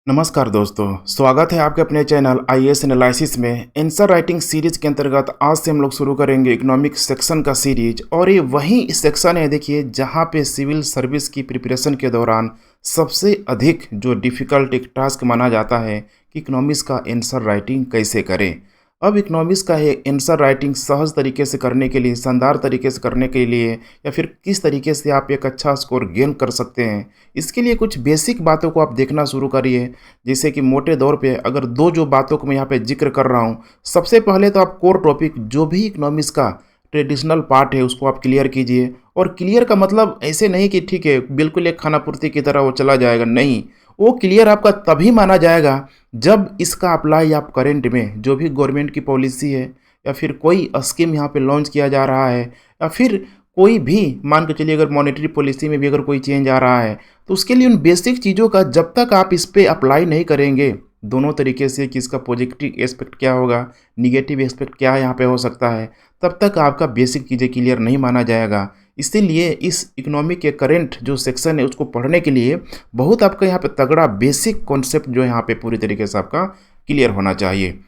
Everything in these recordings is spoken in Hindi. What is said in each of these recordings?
नमस्कार दोस्तों, स्वागत है आपके अपने चैनल आईएएस एनालिसिस में। आंसर राइटिंग सीरीज के अंतर्गत आज से हम लोग शुरू करेंगे इकोनॉमिक सेक्शन का सीरीज। और ये वही सेक्शन है, देखिए, जहाँ पे सिविल सर्विस की प्रिपरेशन के दौरान सबसे अधिक जो डिफ़िकल्ट एक टास्क माना जाता है कि इकोनॉमिक्स का आंसर राइटिंग कैसे करें। अब इकोनॉमिक्स का ये आंसर राइटिंग सहज तरीके से करने के लिए, शानदार तरीके से करने के लिए, या फिर किस तरीके से आप एक अच्छा स्कोर गेन कर सकते हैं, इसके लिए कुछ बेसिक बातों को आप देखना शुरू करिए। जैसे कि मोटे तौर पे अगर जो बातों को मैं यहाँ पे जिक्र कर रहा हूँ, सबसे पहले तो आप कोर टॉपिक जो भी इकोनॉमिक्स का ट्रेडिशनल पार्ट है उसको आप क्लियर कीजिए। और क्लियर का मतलब ऐसे नहीं कि ठीक है बिल्कुल एक खानापूर्ति की तरह वो चला जाएगा, नहीं। वो क्लियर आपका तभी माना जाएगा जब इसका अप्लाई आप करेंट में जो भी गवर्नमेंट की पॉलिसी है, या फिर कोई स्कीम यहाँ पे लॉन्च किया जा रहा है, या फिर कोई भी मान के चलिए अगर मॉनेटरी पॉलिसी में भी अगर कोई चेंज आ रहा है, तो उसके लिए उन बेसिक चीज़ों का जब तक आप इस पर अप्लाई नहीं करेंगे दोनों तरीके से कि इसका पॉजिटिव एस्पेक्ट क्या होगा, निगेटिव एस्पेक्ट क्या यहाँ पे हो सकता है, तब तक आपका बेसिक चीज़ें क्लियर नहीं माना जाएगा। इसीलिए इस इकोनॉमिक के करंट जो सेक्शन है उसको पढ़ने के लिए बहुत आपका यहाँ पे तगड़ा बेसिक कॉन्सेप्ट जो है यहाँ पे पूरी तरीके से आपका क्लियर होना चाहिए।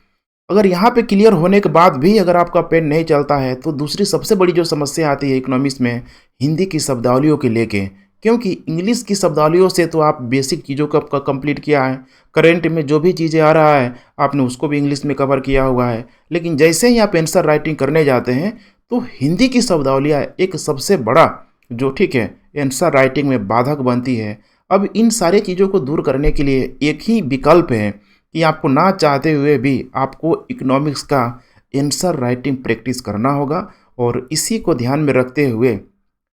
अगर यहाँ पे क्लियर होने के बाद भी अगर आपका पेन नहीं चलता है, तो दूसरी सबसे बड़ी जो समस्या आती है इकोनॉमिक्स में, हिंदी की शब्दावलियों के लेके। क्योंकि इंग्लिश की शब्दावलियों से तो आप बेसिक चीज़ों को आपका कंप्लीट किया है, करेंट में जो भी चीज़ें आ रहा है आपने उसको भी इंग्लिश में कवर किया हुआ है। लेकिन जैसे ही आप आंसर राइटिंग करने जाते हैं तो हिंदी की शब्दावलियाँ एक सबसे बड़ा जो ठीक है आंसर राइटिंग में बाधक बनती है। अब इन सारी चीज़ों को दूर करने के लिए एक ही विकल्प है कि आपको ना चाहते हुए भी आपको इकोनॉमिक्स का आंसर राइटिंग प्रैक्टिस करना होगा। और इसी को ध्यान में रखते हुए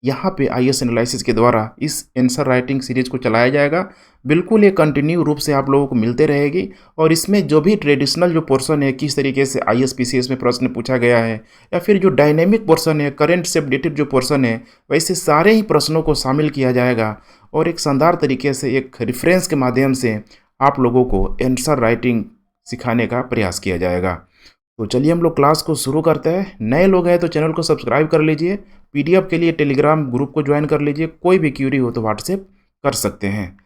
यहाँ पे आईएएस एनालिसिस के द्वारा इस आंसर राइटिंग सीरीज को चलाया जाएगा। बिल्कुल ये कंटिन्यू रूप से आप लोगों को मिलते रहेगी। और इसमें जो भी ट्रेडिशनल जो पोर्शन है, किस तरीके से आईएएस पीसीएस में प्रश्न पूछा गया है, या फिर जो डायनेमिक पोर्शन है, करंट से अपडेटेड जो पोर्शन है, वैसे सारे ही प्रश्नों को शामिल किया जाएगा। और एक शानदार तरीके से एक रेफरेंस के माध्यम से आप लोगों को आंसर राइटिंग सिखाने का प्रयास किया जाएगा। तो चलिए हम लोग क्लास को शुरू करते हैं। नए लोग हैं तो चैनल को सब्सक्राइब कर लीजिए, पीडीएफ के लिए टेलीग्राम ग्रुप को ज्वाइन कर लीजिए, कोई भी क्यूरी हो तो व्हाट्सएप कर सकते हैं।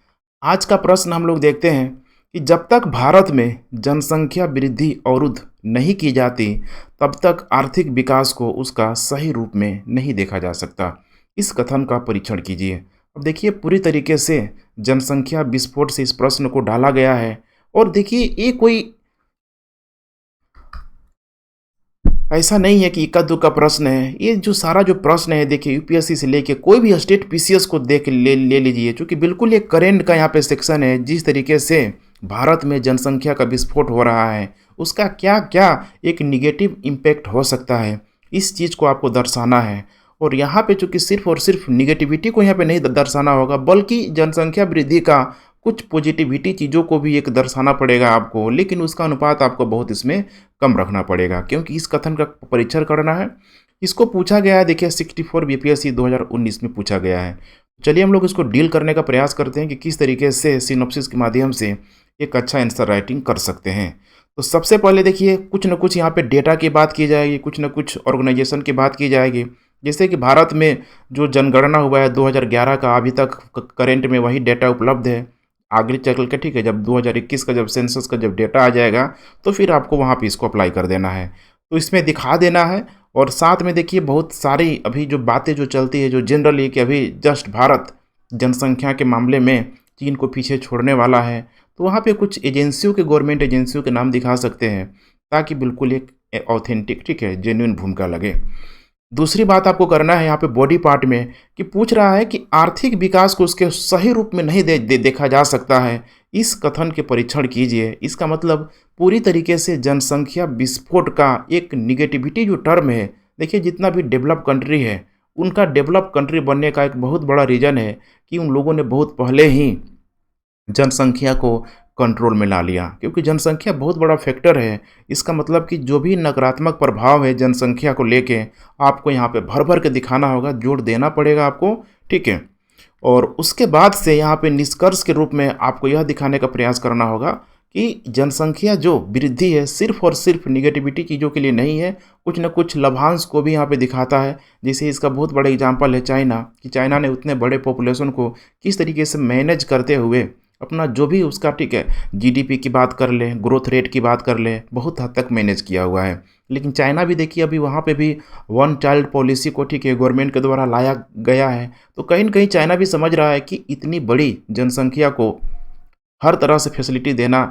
आज का प्रश्न हम लोग देखते हैं कि जब तक भारत में जनसंख्या वृद्धि अवरुद्ध नहीं की जाती, तब तक आर्थिक विकास को उसका सही रूप में नहीं देखा जा सकता। इस कथन का परीक्षण कीजिए। अब देखिए, पूरी तरीके से जनसंख्या विस्फोट से इस प्रश्न को डाला गया है। और देखिए, ये कोई ऐसा नहीं है कि इक्का दुक्का प्रश्न है। ये जो सारा जो प्रश्न है, देखिए, यूपीएससी से लेके कोई भी स्टेट पीसीएस को देख ले लीजिए, क्योंकि बिल्कुल ये करेंट का यहाँ पे सेक्शन है। जिस तरीके से भारत में जनसंख्या का विस्फोट हो रहा है, उसका क्या क्या एक निगेटिव इम्पैक्ट हो सकता है, इस चीज़ को आपको दर्शाना है। और यहाँ पे चूँकि सिर्फ और सिर्फ निगेटिविटी को यहाँ पे नहीं दर्शाना होगा, बल्कि जनसंख्या वृद्धि का कुछ पॉजिटिविटी चीज़ों को भी एक दर्शाना पड़ेगा आपको। लेकिन उसका अनुपात आपको बहुत इसमें कम रखना पड़ेगा, क्योंकि इस कथन का परीक्षण करना है। इसको पूछा गया है, देखिए 64 बीपीएससी 2019 में पूछा गया है। चलिए हम लोग इसको डील करने का प्रयास करते हैं कि किस तरीके से सिनॉप्सिस के माध्यम से एक अच्छा आंसर राइटिंग कर सकते हैं। तो सबसे पहले देखिए, कुछ न कुछ यहाँ पे डेटा की बात की जाएगी, कुछ न कुछ ऑर्गेनाइजेशन की बात की जाएगी। जैसे कि भारत में जो जनगणना हुआ है 2011 का, अभी तक करेंट में वही डेटा उपलब्ध है। आगे चल के ठीक है, जब 2021 का जब सेंसस का जब डेटा आ जाएगा तो फिर आपको वहाँ पे इसको अप्लाई कर देना है, तो इसमें दिखा देना है। और साथ में देखिए, बहुत सारी अभी जो बातें जो चलती है, जो जनरली कि अभी जस्ट भारत जनसंख्या के मामले में चीन को पीछे छोड़ने वाला है, तो वहाँ पे कुछ एजेंसियों के, गवर्नमेंट एजेंसियों के नाम दिखा सकते हैं, ताकि बिल्कुल एक ऑथेंटिक, ठीक है, जेन्युइन भूमिका लगे। दूसरी बात आपको करना है यहाँ पे बॉडी पार्ट में, कि पूछ रहा है कि आर्थिक विकास को उसके सही रूप में नहीं देखा जा सकता है। इस कथन के परीक्षण कीजिए। इसका मतलब पूरी तरीके से जनसंख्या विस्फोट का एक निगेटिविटी जो टर्म है, देखिए, जितना भी डेवलप कंट्री है, उनका डेवलप कंट्री बनने का एक बहुत बड़ा रीज़न है कि उन लोगों ने बहुत पहले ही जनसंख्या को कंट्रोल में ला लिया, क्योंकि जनसंख्या बहुत बड़ा फैक्टर है। इसका मतलब कि जो भी नकारात्मक प्रभाव है जनसंख्या को लेके, आपको यहाँ पे भर भर के दिखाना होगा, जोर देना पड़ेगा आपको, ठीक है। और उसके बाद से यहाँ पे निष्कर्ष के रूप में आपको यह दिखाने का प्रयास करना होगा कि जनसंख्या जो वृद्धि है सिर्फ और सिर्फ निगेटिविटी चीज़ों के लिए नहीं है, कुछ न कुछ लाभांश को भी यहाँ पे दिखाता है। जैसे इसका बहुत बड़ा एग्जाम्पल है चाइना, कि चाइना ने उतने बड़े पॉपुलेशन को किस तरीके से मैनेज करते हुए अपना जो भी उसका ठीक है जीडीपी की बात कर लें, ग्रोथ रेट की बात कर लें, बहुत हद तक मैनेज किया हुआ है। लेकिन चाइना भी देखिए अभी वहाँ पे भी वन चाइल्ड पॉलिसी को ठीक है गवर्नमेंट के द्वारा लाया गया है। तो कहीं न कहीं चाइना भी समझ रहा है कि इतनी बड़ी जनसंख्या को हर तरह से फैसिलिटी देना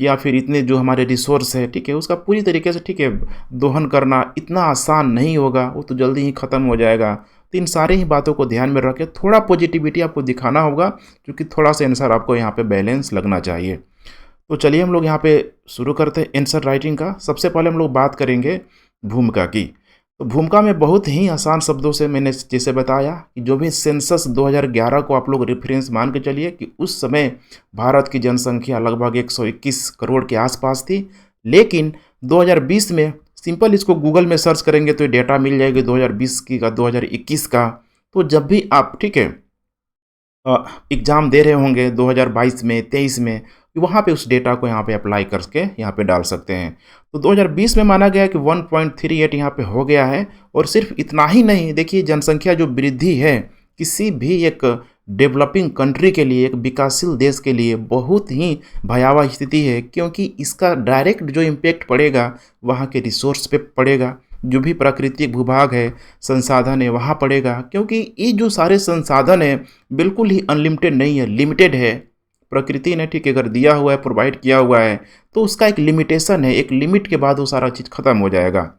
या फिर इतने जो हमारे रिसोर्स है ठीक है उसका पूरी तरीके से ठीक है दोहन करना इतना आसान नहीं होगा, वो तो जल्दी ही ख़त्म हो जाएगा। तो इन सारी ही बातों को ध्यान में रख के थोड़ा पॉजिटिविटी आपको दिखाना होगा, क्योंकि थोड़ा सा आंसर आपको यहाँ पे बैलेंस लगना चाहिए। तो चलिए हम लोग यहाँ पे शुरू करते हैं आंसर राइटिंग का। सबसे पहले हम लोग बात करेंगे भूमिका की। तो भूमिका में बहुत ही आसान शब्दों से मैंने जैसे बताया कि जो भी सेंसस 2011 को आप लोग रेफरेंस मान के चलिए कि उस समय भारत की जनसंख्या लगभग 121 करोड़ के आसपास थी। लेकिन 2020 में सिंपल इसको गूगल में सर्च करेंगे तो ये डेटा मिल जाएगी 2020 की का 2021 का। तो जब भी आप ठीक है एग्ज़ाम दे रहे होंगे 2022 में 23 में, वहाँ पे उस डेटा को यहाँ पे अप्लाई करके यहाँ पे डाल सकते हैं। तो 2020 में माना गया कि 1.38 यहाँ पे हो गया है। और सिर्फ इतना ही नहीं, देखिए जनसंख्या जो वृद्धि है किसी भी एक डेवलपिंग कंट्री के लिए, एक विकासशील देश के लिए बहुत ही भयावह स्थिति है, क्योंकि इसका डायरेक्ट जो इम्पेक्ट पड़ेगा वहाँ के रिसोर्स पे पड़ेगा, जो भी प्राकृतिक भूभाग है, संसाधन है, वहाँ पड़ेगा। क्योंकि ये जो सारे संसाधन है बिल्कुल ही अनलिमिटेड नहीं है, लिमिटेड है। प्रकृति ने ठीक है अगर दिया हुआ है, प्रोवाइड किया हुआ है, तो उसका एक लिमिटेशन है, एक लिमिट के बाद वो सारा चीज़ खत्म हो जाएगा।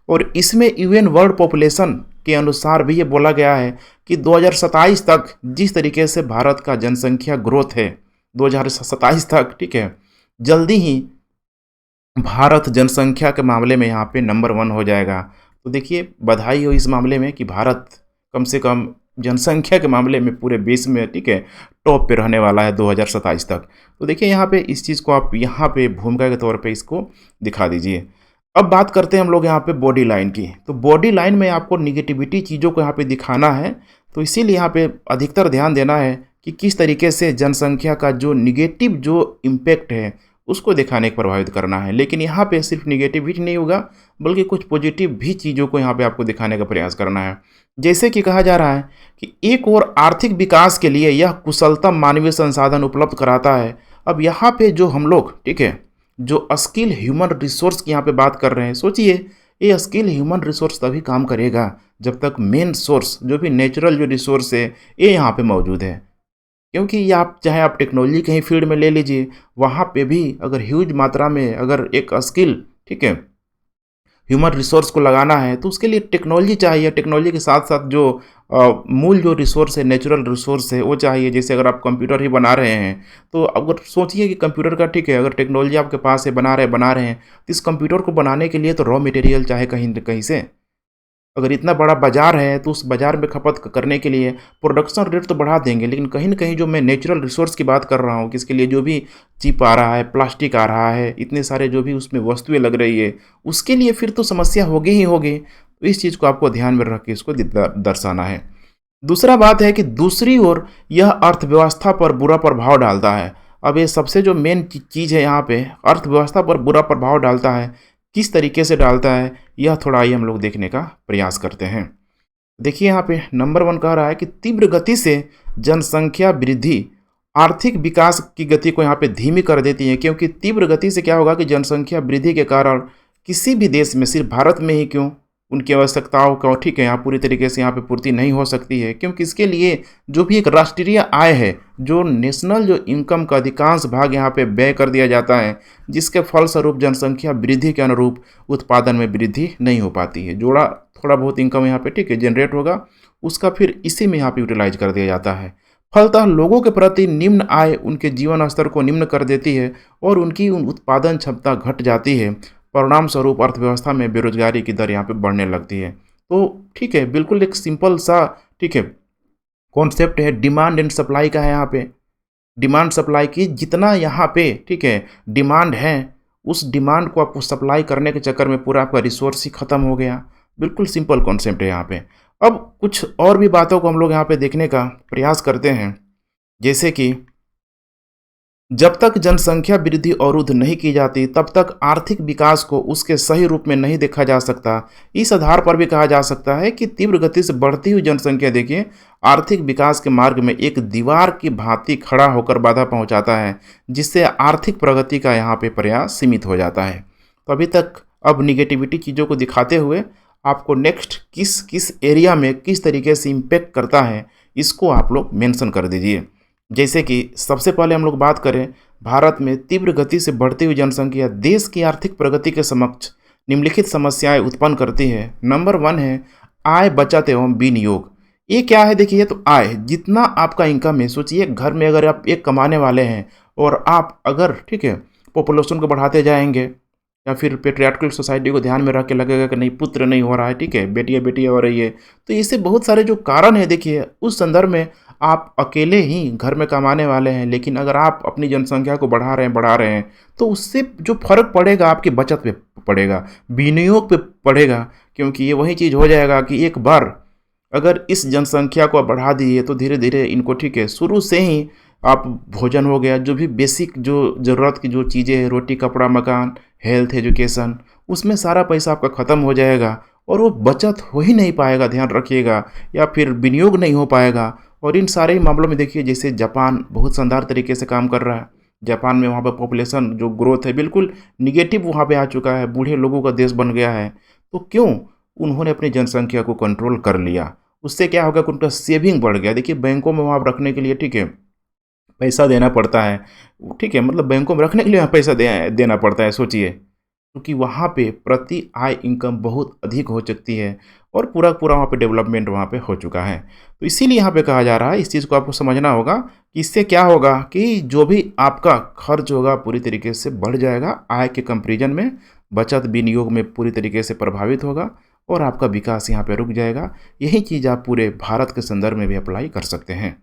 और इसमें यूएन वर्ल्ड पॉपुलेशन के अनुसार भी ये बोला गया है कि 2027 तक जिस तरीके से भारत का जनसंख्या ग्रोथ है 2027 तक ठीक है, जल्दी ही भारत जनसंख्या के मामले में यहाँ पे नंबर 1 हो जाएगा। तो देखिए बधाई हो इस मामले में कि भारत कम से कम जनसंख्या के मामले में पूरे विश्व में ठीक है टॉप पे रहने वाला है 2027 तक। तो देखिए यहाँ पे इस चीज़ को आप यहाँ पे भूमिका के तौर पे इसको दिखा दीजिए। अब बात करते हैं हम लोग यहाँ पे बॉडी लाइन की। तो बॉडी लाइन में आपको निगेटिविटी चीज़ों को यहाँ पे दिखाना है, तो इसीलिए यहाँ पे अधिकतर ध्यान देना है कि किस तरीके से जनसंख्या का जो निगेटिव जो इम्पैक्ट है उसको दिखाने को प्रभावित करना है। लेकिन यहाँ पे सिर्फ निगेटिविटी नहीं होगा, बल्कि कुछ पॉजिटिव भी चीज़ों को यहाँ पे आपको दिखाने का प्रयास करना है। जैसे कि कहा जा रहा है कि एक और आर्थिक विकास के लिए यह कुशलतम मानवीय संसाधन उपलब्ध कराता है। अब यहाँ पे जो हम लोग ठीक है जो स्किल ह्यूमन रिसोर्स की यहाँ पे बात कर रहे हैं, सोचिए ये स्किल ह्यूमन रिसोर्स तभी काम करेगा जब तक मेन सोर्स जो भी नेचुरल जो रिसोर्स है ये यहाँ पे मौजूद है। क्योंकि ये आप चाहे आप टेक्नोलॉजी के ही फील्ड में ले लीजिए, वहाँ पे भी अगर ह्यूज मात्रा में अगर एक स्किल ठीक है ह्यूमन रिसोर्स को लगाना है तो उसके लिए टेक्नोलॉजी चाहिए। टेक्नोलॉजी के साथ साथ जो मूल जो रिसोर्स है, नेचुरल रिसोर्स है, वो चाहिए। जैसे अगर आप कंप्यूटर ही बना रहे हैं तो अगर सोचिए कि कंप्यूटर का ठीक है अगर टेक्नोलॉजी आपके पास है, बना रहे हैं, तो इस कंप्यूटर को बनाने के लिए तो रॉ मटेरियल चाहे कहीं न कहीं से, अगर इतना बड़ा बाज़ार है तो उस बाज़ार में खपत करने के लिए प्रोडक्शन रेट तो बढ़ा देंगे, लेकिन कहीं न कहीं जो मैं नेचुरल रिसोर्स की बात कर रहा हूँ कि इसके लिए जो भी चिप आ रहा है, प्लास्टिक आ रहा है, इतने सारे जो भी उसमें वस्तुएँ लग रही है, उसके लिए फिर तो समस्या होगी ही होगी। तो इस चीज़ को आपको ध्यान में रख के इसको दर्शाना है। दूसरा बात है कि दूसरी ओर यह अर्थव्यवस्था पर बुरा प्रभाव डालता है। अब ये सबसे जो मेन चीज़ है यहाँ पे, अर्थव्यवस्था पर बुरा प्रभाव डालता है। किस तरीके से डालता है यह थोड़ा आइए हम लोग देखने का प्रयास करते हैं। देखिए यहाँ पे नंबर 1 कह रहा है कि तीव्र गति से जनसंख्या वृद्धि आर्थिक विकास की गति को यहाँ पे धीमी कर देती है। क्योंकि तीव्र गति से क्या होगा कि जनसंख्या वृद्धि के कारण किसी भी देश में, सिर्फ भारत में ही क्यों, उनकी आवश्यकताओं का ठीक है यहाँ पूरी तरीके से यहाँ पे पूर्ति नहीं हो सकती है। क्योंकि इसके लिए जो भी एक राष्ट्रीय आय है, जो नेशनल जो इनकम का अधिकांश भाग यहाँ पे व्यय कर दिया जाता है, जिसके फलस्वरूप जनसंख्या वृद्धि के अनुरूप उत्पादन में वृद्धि नहीं हो पाती है। जोड़ा थोड़ा बहुत इनकम यहाँ पे ठीक है जनरेट होगा, उसका फिर इसी में यहाँ पे यूटिलाइज कर दिया जाता है। फलतः लोगों के प्रति निम्न आय उनके जीवन स्तर को निम्न कर देती है और उनकी उत्पादन क्षमता घट जाती है। परिणाम स्वरूप अर्थव्यवस्था में बेरोजगारी की दर यहाँ पे बढ़ने लगती है। तो ठीक है बिल्कुल एक सिंपल सा ठीक है कॉन्सेप्ट है, डिमांड एंड सप्लाई का है। यहाँ पे डिमांड सप्लाई की जितना यहाँ पे ठीक है डिमांड है, उस डिमांड को आपको सप्लाई करने के चक्कर में पूरा आपका रिसोर्स ही खत्म हो गया। बिल्कुल सिंपल कॉन्सेप्ट है यहाँ पे। अब कुछ और भी बातों को हम लोग यहाँ पे देखने का प्रयास करते हैं। जैसे कि जब तक जनसंख्या वृद्धि अवरुद्ध नहीं की जाती तब तक आर्थिक विकास को उसके सही रूप में नहीं देखा जा सकता। इस आधार पर भी कहा जा सकता है कि तीव्र गति से बढ़ती हुई जनसंख्या देखिए आर्थिक विकास के मार्ग में एक दीवार की भांति खड़ा होकर बाधा पहुंचाता है, जिससे आर्थिक प्रगति का यहाँ पे प्रयास सीमित हो जाता है। तो अभी तक अब निगेटिविटी चीज़ों को दिखाते हुए आपको नेक्स्ट किस किस एरिया में किस तरीके से इम्पेक्ट करता है इसको आप लोग मेंशन कर दीजिए। जैसे कि सबसे पहले हम लोग बात करें, भारत में तीव्र गति से बढ़ती हुई जनसंख्या देश की आर्थिक प्रगति के समक्ष निम्नलिखित समस्याएं उत्पन्न करती है। नंबर 1 है आय, बचत एवं विनियोग। ये क्या है देखिए, तो आय, जितना आपका इनकम है, सोचिए घर में अगर आप एक कमाने वाले हैं और आप अगर ठीक है पॉपुलेशन को बढ़ाते जाएंगे या फिर पेट्रियार्कल सोसाइटी को ध्यान में रख के लगेगा कि नहीं पुत्र नहीं हो रहा है, ठीक है बेटियाँ बेटियाँ हो रही है, तो इससे बहुत सारे जो कारण है देखिए उस संदर्भ में आप अकेले ही घर में कमाने वाले हैं, लेकिन अगर आप अपनी जनसंख्या को बढ़ा रहे हैं तो उससे जो फर्क पड़ेगा आपकी बचत पे पड़ेगा, विनियोग पे पड़ेगा, क्योंकि ये वही चीज़ हो जाएगा कि एक बार अगर इस जनसंख्या को बढ़ा दिए तो धीरे धीरे इनको ठीक है शुरू से ही आप भोजन हो गया, जो भी बेसिक जो ज़रूरत की जो चीज़ें हैं, रोटी कपड़ा मकान हेल्थ एजुकेशन, उसमें सारा पैसा आपका ख़त्म हो जाएगा और वो बचत हो ही नहीं पाएगा, ध्यान रखिएगा, या फिर विनियोग नहीं हो पाएगा। और इन सारे ही मामलों में देखिए जैसे जापान बहुत शानदार तरीके से काम कर रहा है। जापान में वहाँ पर पॉपुलेशन जो ग्रोथ है बिल्कुल निगेटिव वहाँ पे आ चुका है, बूढ़े लोगों का देश बन गया है। तो क्यों? उन्होंने अपनी जनसंख्या को कंट्रोल कर लिया। उससे क्या होगा कि उनका सेविंग बढ़ गया। देखिए बैंकों में वहाँ रखने के लिए ठीक है पैसा देना पड़ता है, ठीक है मतलब बैंकों में रखने के लिए पैसा देना पड़ता है, सोचिए, क्योंकि वहाँ पे प्रति आय इनकम बहुत अधिक हो सकती है और पूरा पूरा वहाँ पे डेवलपमेंट वहाँ पे हो चुका है। तो इसीलिए यहाँ पे कहा जा रहा है, इस चीज़ को आपको समझना होगा कि इससे क्या होगा कि जो भी आपका खर्च होगा पूरी तरीके से बढ़ जाएगा, आय के कंपेरिजन में बचत विनियोग में पूरी तरीके से प्रभावित होगा और आपका विकास यहाँ पे रुक जाएगा। यही चीज़ आप पूरे भारत के संदर्भ में भी अप्लाई कर सकते हैं।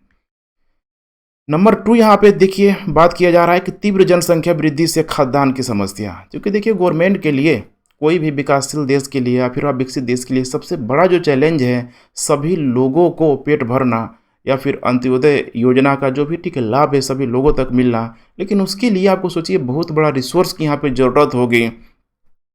नंबर 2 यहाँ पे देखिए बात किया जा रहा है कि तीव्र जनसंख्या वृद्धि से खाद्यान्न की समस्या, क्योंकि देखिए गवर्नमेंट के लिए कोई भी विकासशील देश के लिए या फिर आप विकसित देश के लिए सबसे बड़ा जो चैलेंज है सभी लोगों को पेट भरना या फिर अंत्योदय योजना का जो भी ठीक है लाभ है सभी लोगों तक मिलना। लेकिन उसके लिए आपको सोचिए बहुत बड़ा रिसोर्स की यहाँ पे ज़रूरत होगी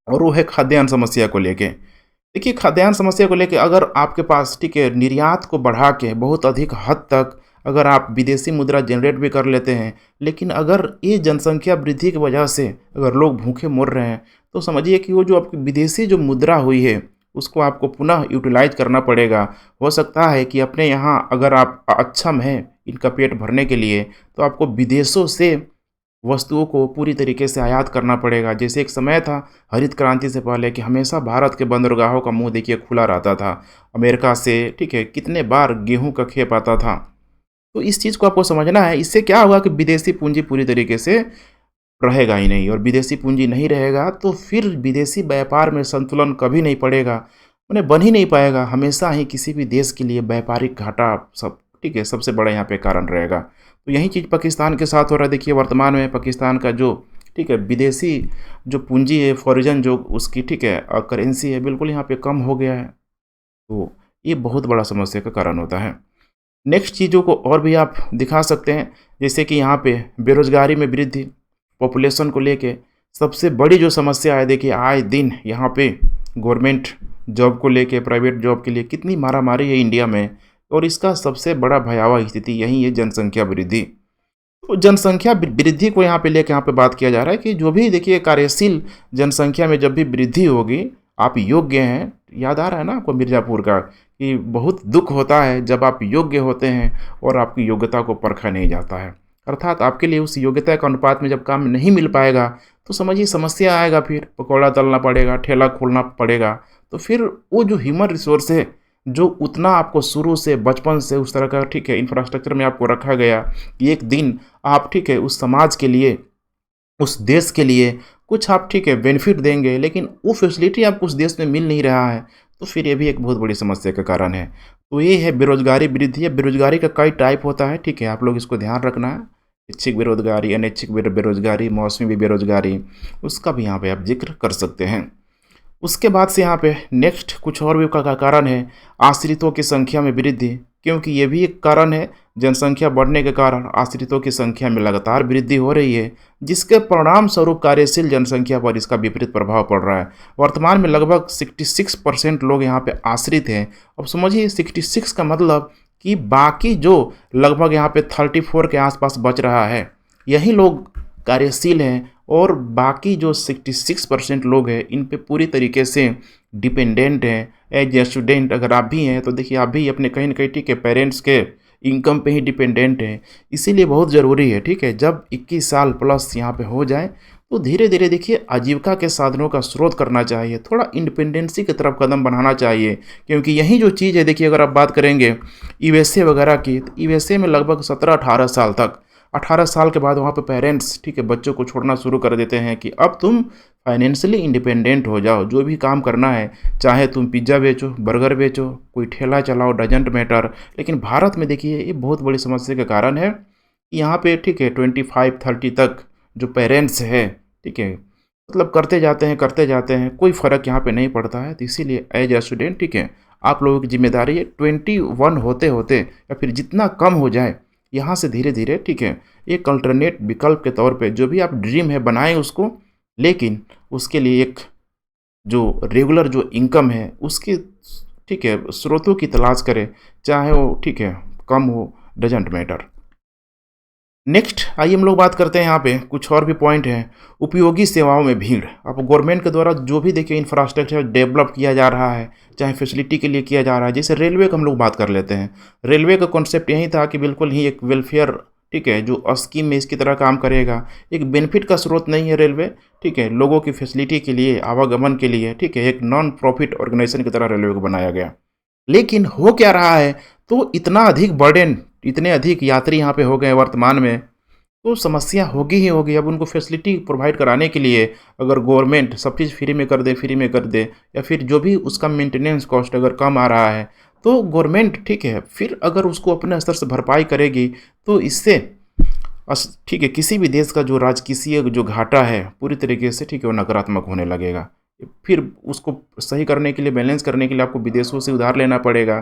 और वो है खाद्यान्न समस्या को लेके। देखिए खाद्यान्न समस्या को लेके अगर आपके पास ठीक है निर्यात को बढ़ा के बहुत अधिक हद तक अगर आप विदेशी मुद्रा जनरेट भी कर लेते हैं, लेकिन अगर ये जनसंख्या वृद्धि की वजह से अगर लोग भूखे मर रहे हैं तो समझिए कि वो जो आपकी विदेशी जो मुद्रा हुई है उसको आपको पुनः यूटिलाइज करना पड़ेगा। हो सकता है कि अपने यहाँ अगर आप अक्षम हैं इनका पेट भरने के लिए तो आपको विदेशों से वस्तुओं को पूरी तरीके से आयात करना पड़ेगा। जैसे एक समय था हरित क्रांति से पहले कि हमेशा भारत के बंदरगाहों का मुंह देखिए खुला रहता था, अमेरिका से ठीक है कितने बार गेहूं का खेप आता था। तो इस चीज़ को आपको समझना है। इससे क्या होगा कि विदेशी पूंजी पूरी तरीके से रहेगा ही नहीं, और विदेशी पूंजी नहीं रहेगा तो फिर विदेशी व्यापार में संतुलन कभी नहीं पड़ेगा, उन्हें बन ही नहीं पाएगा। हमेशा ही किसी भी देश के लिए व्यापारिक घाटा सब ठीक है सबसे बड़ा यहाँ पे कारण रहेगा। तो यही चीज़ पाकिस्तान के साथ हो रहा है। देखिए वर्तमान में पाकिस्तान का जो ठीक है विदेशी जो पूंजी है फॉरेन जो उसकी ठीक है करेंसी है बिल्कुल यहाँ पे कम हो गया है। तो ये बहुत बड़ा समस्या का कारण होता है। नेक्स्ट चीज़ों को और भी आप दिखा सकते हैं, जैसे कि यहाँ पे बेरोजगारी में वृद्धि, पॉपुलेशन को लेके सबसे बड़ी जो समस्या है देखिए आए दिन यहाँ पे गवर्नमेंट जॉब को लेके प्राइवेट जॉब के लिए कितनी मारामारी है इंडिया में, और इसका सबसे बड़ा भयावह स्थिति यही है जनसंख्या वृद्धि। तो जनसंख्या वृद्धि को यहाँ पे लेके यहाँ पे बात किया जा रहा है कि जो भी देखिए कार्यशील जनसंख्या में जब भी वृद्धि होगी आप योग्य हैं, याद आ रहा है ना आपको मिर्ज़ापुर का कि बहुत दुख होता है जब आप योग्य होते हैं और आपकी योग्यता को परखा नहीं जाता है, अर्थात आपके लिए उस योग्यता के अनुपात में जब काम नहीं मिल पाएगा तो समझिए समस्या आएगा, फिर पकौड़ा तलना पड़ेगा, ठेला खोलना पड़ेगा। तो फिर वो जो ह्यूमन रिसोर्स है जो उतना आपको शुरू से बचपन से उस तरह का ठीक है इंफ्रास्ट्रक्चर में आपको रखा गया कि एक दिन आप ठीक है उस समाज के लिए उस देश के लिए कुछ आप ठीक है बेनिफिट देंगे, लेकिन वो फैसिलिटी आपको उस देश में मिल नहीं रहा है, तो फिर ये भी एक बहुत बड़ी समस्या का कारण है। तो ये है बेरोजगारी वृद्धि है। बेरोजगारी का कई टाइप होता है, ठीक है आप लोग इसको ध्यान रखना है। इच्छिक बेरोजगारी, अनैच्छिक बेरोजगारी, मौसमी बेरोजगारी, उसका भी यहाँ पे आप जिक्र कर सकते हैं। उसके बाद से यहाँ पे नेक्स्ट कुछ और भी का कारण है आश्रितों की संख्या में वृद्धि, क्योंकि ये भी एक कारण है जनसंख्या बढ़ने के कारण आश्रितों की संख्या में लगातार वृद्धि हो रही है, जिसके परिणाम स्वरूप कार्यशील जनसंख्या पर इसका विपरीत प्रभाव पड़ रहा है। वर्तमान में लगभग 66% लोग यहाँ पे आश्रित हैं। अब समझिए 66 का मतलब कि बाकी जो लगभग यहाँ पे 34 के आसपास बच रहा है, यही लोग कार्यशील हैं, और बाकी जो 66% लोग हैं इन पे पूरी तरीके से डिपेंडेंट हैं। एज ए स्टूडेंट अगर आप भी हैं तो देखिए आप भी अपने कहीं ना कहीं ठीक है पेरेंट्स के इनकम पे ही डिपेंडेंट हैं। इसीलिए बहुत ज़रूरी है ठीक है, जब 21 साल प्लस यहाँ पे हो जाए तो धीरे धीरे देखिए आजीविका के साधनों का स्रोत करना चाहिए, थोड़ा इंडिपेंडेंसी की तरफ कदम बढ़ाना चाहिए। क्योंकि यही जो चीज़ है देखिए, अगर आप बात करेंगे यूएसए वगैरह की, तो यूएसए में लगभग 17-18 साल तक, 18 साल के बाद वहाँ पे पेरेंट्स ठीक है बच्चों को छोड़ना शुरू कर देते हैं कि अब तुम फाइनेंशियली इंडिपेंडेंट हो जाओ, जो भी काम करना है, चाहे तुम पिज़्ज़ा बेचो, बर्गर बेचो, कोई ठेला चलाओ, डजेंट मैटर। लेकिन भारत में देखिए ये बहुत बड़ी समस्या का कारण है कि यहाँ पे ठीक है 25-30 तक जो पेरेंट्स है ठीक है, मतलब करते जाते हैं, कोई फ़र्क यहाँ पे नहीं पड़ता है। तो इसीलिए एज ए स्टूडेंट ठीक है आप लोगों की जिम्मेदारी है 21 होते होते या फिर जितना कम हो जाए यहाँ से धीरे धीरे ठीक है एक अल्टरनेट विकल्प के तौर पे जो भी आप ड्रीम है बनाएं उसको, लेकिन उसके लिए एक जो रेगुलर जो इनकम है उसकी ठीक है स्रोतों की तलाश करें, चाहे वो ठीक है कम हो, डजेंट मैटर। नेक्स्ट आइए हम लोग बात करते हैं यहाँ पे कुछ और भी पॉइंट हैं। उपयोगी सेवाओं में भीड़। अब गवर्नमेंट के द्वारा जो भी देखिए इंफ्रास्ट्रक्चर डेवलप किया जा रहा है, चाहे फैसिलिटी के लिए किया जा रहा है, जैसे रेलवे का हम लोग बात कर लेते हैं। रेलवे का कॉन्सेप्ट यही था कि बिल्कुल ही एक वेलफेयर ठीक है जो स्कीम में इसकी तरह काम करेगा, एक बेनिफिट का स्रोत नहीं है रेलवे ठीक है, लोगों की फैसिलिटी के लिए, आवागमन के लिए ठीक है, एक नॉन प्रॉफिट ऑर्गेनाइजेशन की तरह रेलवे को बनाया गया। लेकिन हो क्या रहा है, तो इतना अधिक बर्डन, इतने अधिक यात्री यहाँ पे हो गए वर्तमान में, तो समस्या होगी ही होगी। अब उनको फैसिलिटी प्रोवाइड कराने के लिए अगर गवर्नमेंट सब चीज़ फ्री में कर दे या फिर जो भी उसका मेंटेनेंस कॉस्ट अगर कम आ रहा है, तो गवर्नमेंट ठीक है फिर अगर उसको अपने स्तर से भरपाई करेगी तो इससे ठीक है किसी भी देश का जो राजकीय जो घाटा है पूरी तरीके से ठीक है वो नकारात्मक होने लगेगा। फिर उसको सही करने के लिए, बैलेंस करने के लिए आपको विदेशों से उधार लेना पड़ेगा।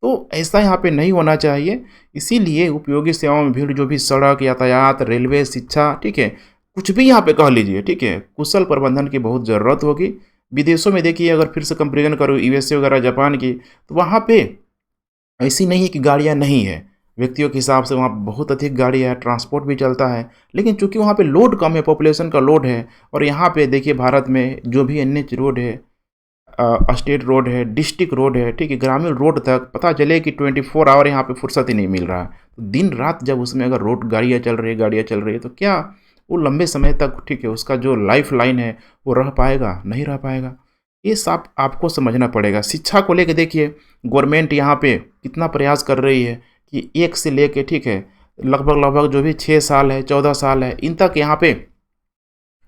तो ऐसा यहाँ पे नहीं होना चाहिए। इसीलिए उपयोगी सेवाओं में भीड़, जो भी सड़क, यातायात, रेलवे, शिक्षा ठीक है, कुछ भी यहाँ पे कह लीजिए ठीक है, कुशल प्रबंधन की बहुत ज़रूरत होगी। विदेशों में देखिए अगर फिर से कंपेरिजन करो यूएसए वगैरह जापान की, तो वहाँ पे ऐसी नहीं है कि गाड़ियाँ नहीं है, व्यक्तियों के हिसाब से वहाँ बहुत अधिक गाड़ियाँ है, ट्रांसपोर्ट भी चलता है। लेकिन चूंकि वहाँ पे लोड कम है, पॉपुलेशन का लोड है, और यहाँ पे देखिए भारत में जो भी एनएच रोड है, स्टेट रोड है, डिस्ट्रिक्ट रोड है ठीक है, ग्रामीण रोड तक पता चले कि 24 आवर यहाँ पे फुर्सत ही नहीं मिल रहा है। तो दिन रात जब उसमें अगर रोड गाड़ियाँ चल रही है तो क्या वो लंबे समय तक ठीक है उसका जो लाइफ लाइन है वो रह पाएगा? नहीं रह पाएगा। ये सब आपको समझना पड़ेगा। शिक्षा को लेके देखिए गवर्नमेंट यहाँ पे कितना प्रयास कर रही है कि 1 से लेके ठीक है लगभग जो भी 6 साल है, 14 साल है, इन तक यहाँ पे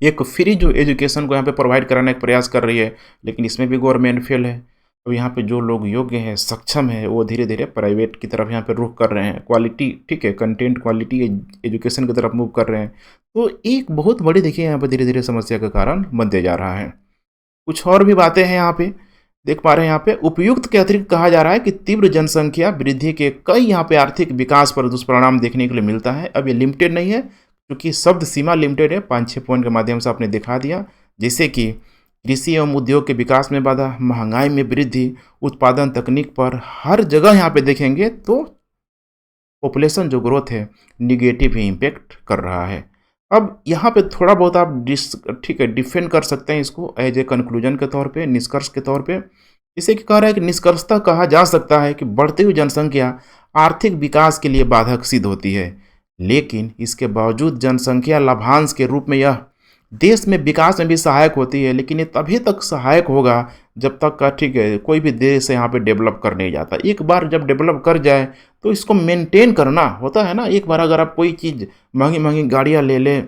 एक फ्री जो एजुकेशन को यहाँ पे प्रोवाइड कराने का प्रयास कर रही है। लेकिन इसमें भी गवर्नमेंट फेल है। तो यहाँ पे जो लोग योग्य हैं, सक्षम है, वो धीरे धीरे प्राइवेट की तरफ यहाँ पे रुख कर रहे हैं, क्वालिटी ठीक है कंटेंट क्वालिटी एजुकेशन की तरफ मूव कर रहे हैं। तो एक बहुत बड़ी देखिए यहाँ पे धीरे धीरे समस्या का कारण बनते जा रहा है। कुछ और भी बातें हैं यहाँ पे देख पा रहे हैं। यहाँ पे उपयुक्त के अतिरिक्त कहा जा रहा है कि तीव्र जनसंख्या वृद्धि के कई यहाँ पे आर्थिक विकास पर दुष्परिणाम देखने के लिए मिलता है। अब ये लिमिटेड नहीं है, क्योंकि शब्द सीमा लिमिटेड है, 5-6 पॉइंट के माध्यम से आपने दिखा दिया। जैसे कि कृषि एवं उद्योग के विकास में बाधा, महंगाई में वृद्धि, उत्पादन तकनीक पर हर जगह यहाँ पे देखेंगे तो पॉपुलेशन जो ग्रोथ है निगेटिव ही इम्पेक्ट कर रहा है। अब यहाँ पे थोड़ा बहुत आप ठीक है डिफेंड कर सकते हैं इसको एज ए कंक्लूजन के तौर पे, निष्कर्ष के तौर पे। इसे कह रहा है कि निष्कर्षतः कहा जा सकता है कि बढ़ती हुई जनसंख्या आर्थिक विकास के लिए बाधक सिद्ध होती है, लेकिन इसके बावजूद जनसंख्या लाभांश के रूप में यह देश में विकास में भी सहायक होती है। लेकिन ये तभी तक सहायक होगा जब तक का ठीक है कोई भी देश यहाँ पे डेवलप कर नहीं जाता। एक बार जब डेवलप कर जाए तो इसको मेंटेन करना होता है ना। एक बार अगर आप कोई चीज़ महंगी महंगी गाड़ियाँ ले लें,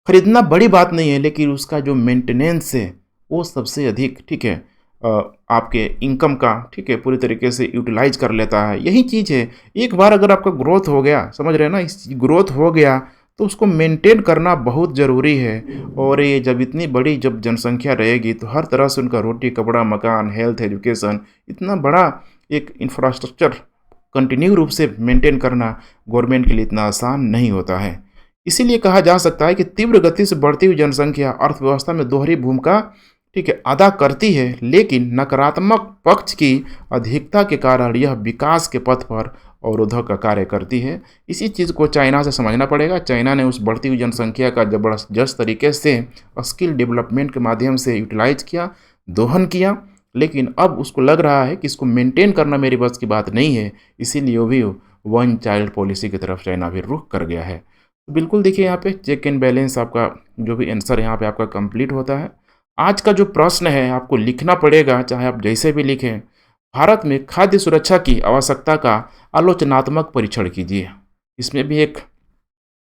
खरीदना बड़ी बात नहीं है, लेकिन उसका जो मेंटेनेंस है वो सबसे अधिक ठीक है आपके इनकम का ठीक है पूरी तरीके से यूटिलाइज कर लेता है। यही चीज़ है, एक बार अगर आपका ग्रोथ हो गया, समझ रहे हैं ना, इस ग्रोथ हो गया तो उसको मेंटेन करना बहुत ज़रूरी है। और ये जब इतनी बड़ी जब जनसंख्या रहेगी तो हर तरह से उनका रोटी कपड़ा मकान हेल्थ एजुकेशन इतना बड़ा एक इंफ्रास्ट्रक्चर कंटिन्यू रूप से मेंटेन करना गवर्नमेंट के लिए इतना आसान नहीं होता है। इसीलिए कहा जा सकता है कि तीव्र गति से बढ़ती हुई जनसंख्या अर्थव्यवस्था में दोहरी भूमिका अदा करती है, लेकिन नकारात्मक पक्ष की अधिकता के कारण यह विकास के पथ पर अवरोधक का कार्य करती है। इसी चीज़ को चाइना से समझना पड़ेगा। चाइना ने उस बढ़ती हुई जनसंख्या का ज़बरदस्त तरीके से स्किल डेवलपमेंट के माध्यम से यूटिलाइज किया, दोहन किया, लेकिन अब उसको लग रहा है कि इसको मेंटेन करना मेरी बस की बात नहीं है, इसीलिए वो भी वन चाइल्ड पॉलिसी की तरफ चाइना भी रुख कर गया है। तो बिल्कुल देखिए यहाँ पे चेक एंड बैलेंस आपका जो भी आंसर यहाँ पे आपका कंप्लीट होता है। आज का जो प्रश्न है आपको लिखना पड़ेगा, चाहे आप जैसे भी लिखें, भारत में खाद्य सुरक्षा की आवश्यकता का आलोचनात्मक परीक्षण कीजिए। इसमें भी एक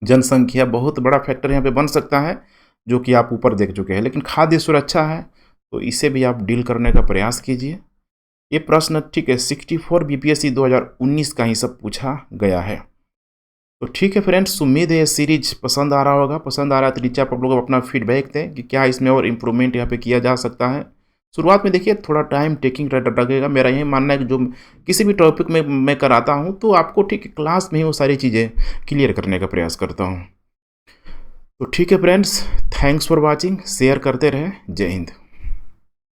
जनसंख्या बहुत बड़ा फैक्टर यहाँ पे बन सकता है, जो कि आप ऊपर देख चुके हैं, लेकिन खाद्य सुरक्षा है तो इसे भी आप डील करने का प्रयास कीजिए। ये प्रश्न 64 बीपीएससी 2019 का ही सब पूछा गया है। तो ठीक है फ्रेंड्स, उम्मीद है ये सीरीज पसंद आ रहा होगा। पसंद आ रहा है तो नीचे आप लोग अपना फीडबैक दें कि क्या इसमें और इम्प्रूवमेंट यहाँ पे किया जा सकता है। शुरुआत में देखिए थोड़ा टाइम टेकिंग लगेगा। मेरा यही मानना है कि जो किसी भी टॉपिक में मैं कराता हूँ तो आपको क्लास में ही वो सारी चीज़ें क्लियर करने का प्रयास करता हूँ। तो ठीक है friends, thanks for watching. Share करते रहें। जय हिंद।